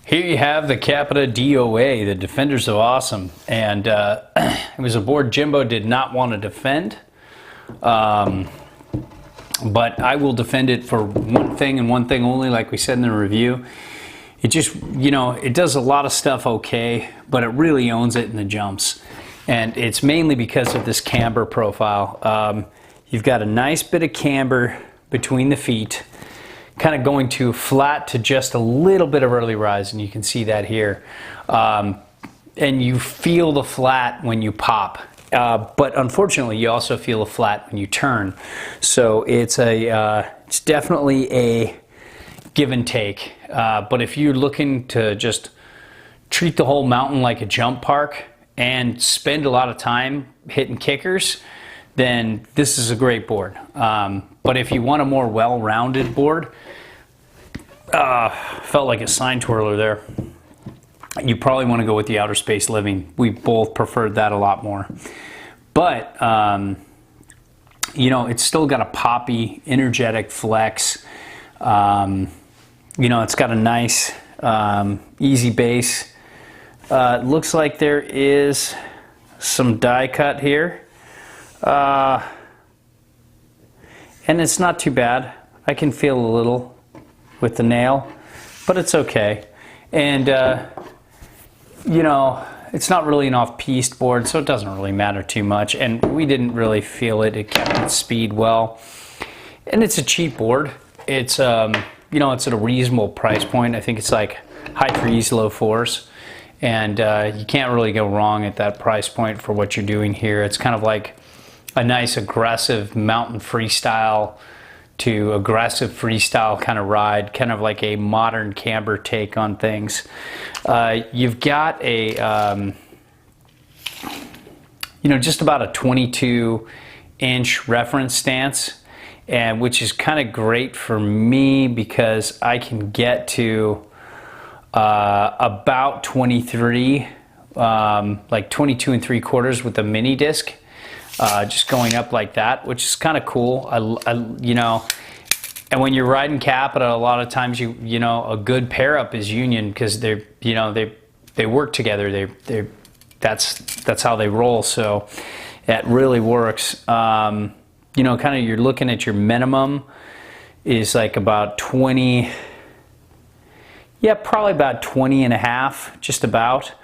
Here you have the Capita DOA, the Defenders of Awesome, and it was a board Jimbo did not want to defend, but I will defend it for one thing and one thing only, like we said in the review. It just, it does a lot of stuff okay, but it really owns it in the jumps, and it's mainly because of this camber profile. You've got a nice bit of camber between the feet, kind of going to flat to just a little bit of early rise, and you can see that here. And you feel the flat when you pop, but unfortunately you also feel the flat when you turn. So it's it's definitely a give and take. But if you're looking to just treat the whole mountain like a jump park and spend a lot of time hitting kickers, then this is a great board. But if you want a more well-rounded board, felt like a sign twirler there, you probably want to go with the Outer Space Living. We both preferred that a lot more. But, it's still got a poppy, energetic flex. It's got a nice, easy base. It looks like there is some die cut here. And it's not too bad. I can feel a little with the nail, but it's okay. And it's not really an off-piste board, so it doesn't really matter too much, and we didn't really feel it. It kept its speed well, and it's a cheap board. It's it's at a reasonable price point. I think it's like high threes, low fours, and you can't really go wrong at that price point for what you're doing here. It's kind of like a nice aggressive mountain freestyle to aggressive freestyle kind of ride, kind of like a modern camber take on things. You've got a, just about a 22-inch reference stance, and which is kind of great for me because I can get to about 23, like 22 3/4 with a mini disc. Just going up like that, which is kind of cool. And when you're riding Capita, a lot of times a good pair up is Union because they work together. That's how they roll. So that really works. Kind of you're looking at your minimum is like about 20. Yeah, probably about 20 and a half, just about.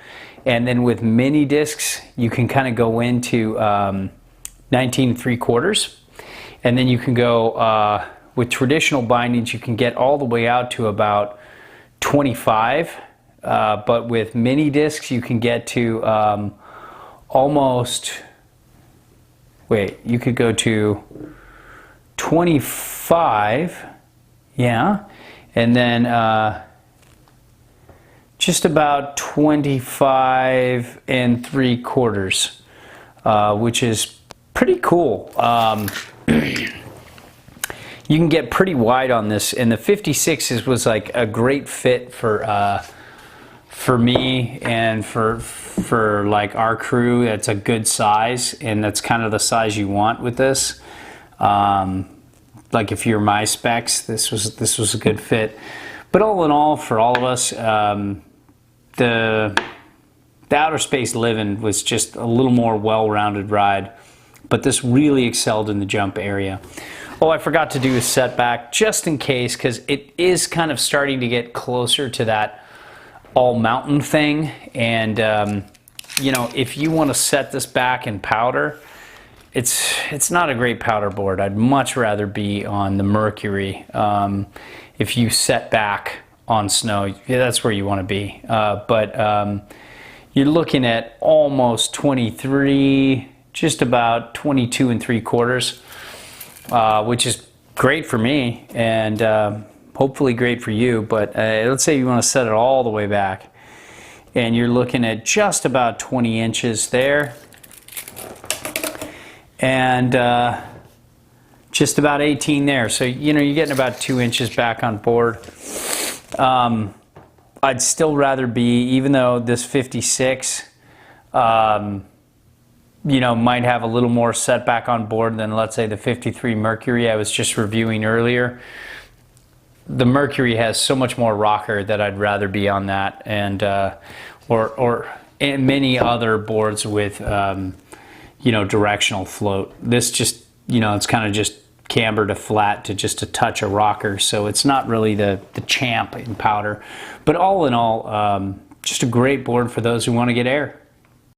And then with mini discs, you can kind of go into 19 3/4, and then you can go with traditional bindings. You can get all the way out to about 25, but with mini discs, you can get to almost. Wait, you could go to 25, yeah, and then just about 25 3/4, which is pretty cool. You can get pretty wide on this, and the 56 was like a great fit for me and for like our crew. It's a good size, and that's kind of the size you want with this. Like if you're my specs, this was a good fit. But all in all, for all of us, the Outer Space Living was just a little more well-rounded ride, but this really excelled in the jump area. Oh, I forgot to do a setback just in case, because it is kind of starting to get closer to that all-mountain thing, and if you want to set this back in powder, it's not a great powder board. I'd much rather be on the Mercury. If you set back on snow, yeah, that's where you want to be. But you're looking at almost 23, just about 22 3/4, which is great for me, and hopefully great for you. But let's say you want to set it all the way back, and you're looking at just about 20 inches there, and just about 18 there. So you're getting about 2 inches back on board. I'd still rather be, even though this 56 might have a little more setback on board than, let's say, the 53 Mercury I was just reviewing earlier. the Mercury has so much more rocker that I'd rather be on that, and and many other boards with directional float. This just it's kind of just camber to flat to just a touch of rocker, so it's not really the champ in powder. But all in all, just a great board for those who want to get air.